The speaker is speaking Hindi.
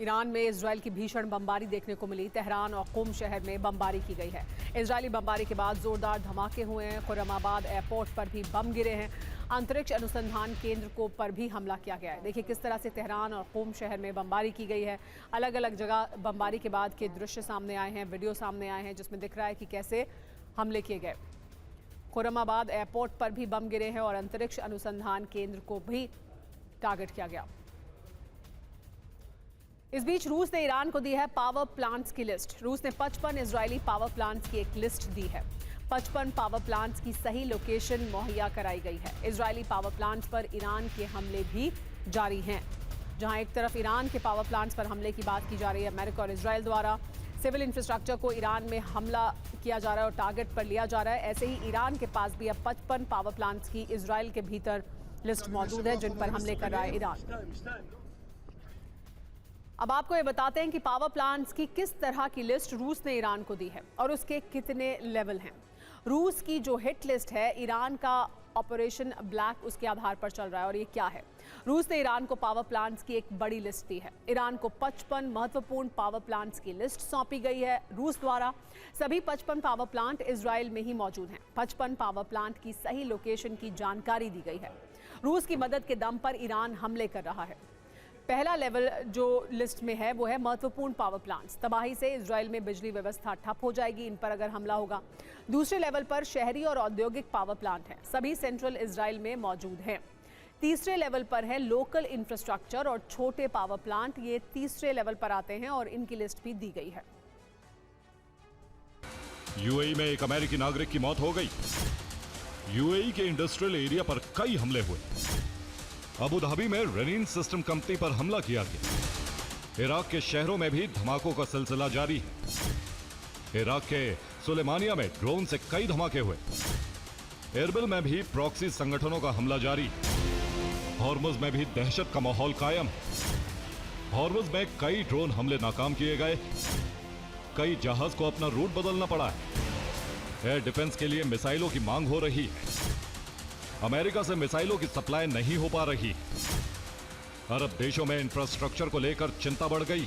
ईरान में इजरायल की भीषण बमबारी देखने को मिली। तेहरान और कुम शहर में बमबारी की गई है। इजरायली बमबारी के बाद जोरदार धमाके हुए हैं। खुर्रमाबाद एयरपोर्ट पर भी बम गिरे हैं। अंतरिक्ष अनुसंधान केंद्र को पर भी हमला किया गया है। देखिए किस तरह से तेहरान और कुम शहर में बमबारी की गई है। अलग अलग जगह बमबारी के बाद के दृश्य सामने आए हैं, वीडियो सामने आए हैं, जिसमें दिख रहा है कि कैसे हमले किए गए। खुर्रमाबाद एयरपोर्ट पर भी बम गिरे हैं और अंतरिक्ष अनुसंधान केंद्र को भी टारगेट किया गया। इस बीच रूस ने ईरान को दी है पावर प्लांट्स की लिस्ट। रूस ने 55 इजरायली पावर प्लांट्स की एक लिस्ट दी है। 55 पावर प्लांट्स की सही लोकेशन मुहैया कराई गई है। इजरायली पावर प्लांट्स पर ईरान के हमले भी जारी हैं। जहां एक तरफ ईरान के पावर प्लांट्स पर हमले की बात की जा रही है अमेरिका और इजरायल द्वारा, सिविल इंफ्रास्ट्रक्चर को ईरान में हमला किया जा रहा है और टारगेट पर लिया जा रहा है। ऐसे ही ईरान के पास भी अब 55 पावर प्लांट्स की इजरायल के भीतर लिस्ट मौजूद है जिन पर हमले कर रहा है ईरान। अब आपको ये बताते हैं कि पावर प्लांट्स की किस तरह की लिस्ट रूस ने ईरान को दी है और उसके कितने लेवल हैं। रूस की जो हिट लिस्ट है, ईरान का ऑपरेशन ब्लैक उसके आधार पर चल रहा है। और ये क्या है? रूस ने ईरान को पावर प्लांट्स की एक बड़ी लिस्ट दी है। ईरान को 55 महत्वपूर्ण पावर प्लांट्स की लिस्ट सौंपी गई है रूस द्वारा। सभी 55 पावर प्लांट इजरायल में ही मौजूद हैं। 55 पावर प्लांट की सही लोकेशन की जानकारी दी गई है। रूस की मदद के दम पर ईरान हमले कर रहा है। पहला लेवल जो लिस्ट में है वो है महत्वपूर्ण पावर प्लांट्स। तबाही से इजरायल में बिजली व्यवस्था ठप हो जाएगी इन पर अगर हमला होगा। दूसरे लेवल पर शहरी और औद्योगिक पावर प्लांट हैं, सभी सेंट्रल इजरायल में मौजूद हैं। तीसरे लेवल पर है लोकल इंफ्रास्ट्रक्चर और छोटे पावर प्लांट, ये तीसरे लेवल पर आते हैं और इनकी लिस्ट भी दी गई है। यूएई में एक अमेरिकी नागरिक की मौत हो गई। यूएई के इंडस्ट्रियल एरिया पर कई हमले हुए। अबू धाबी में रेनिन सिस्टम कंपनी पर हमला किया गया। इराक के शहरों में भी धमाकों का सिलसिला जारी है। इराक के सुलेमानिया में ड्रोन से कई धमाके हुए। एरबिल में भी प्रॉक्सी संगठनों का हमला जारी। हॉर्मुज में भी दहशत का माहौल कायम। हॉर्मुज में कई ड्रोन हमले नाकाम किए गए। कई जहाज को अपना रूट बदलना पड़ा है। एयर डिफेंस के लिए मिसाइलों की मांग हो रही है। अमेरिका से मिसाइलों की सप्लाई नहीं हो पा रही। अरब देशों में इंफ्रास्ट्रक्चर को लेकर चिंता बढ़ गई।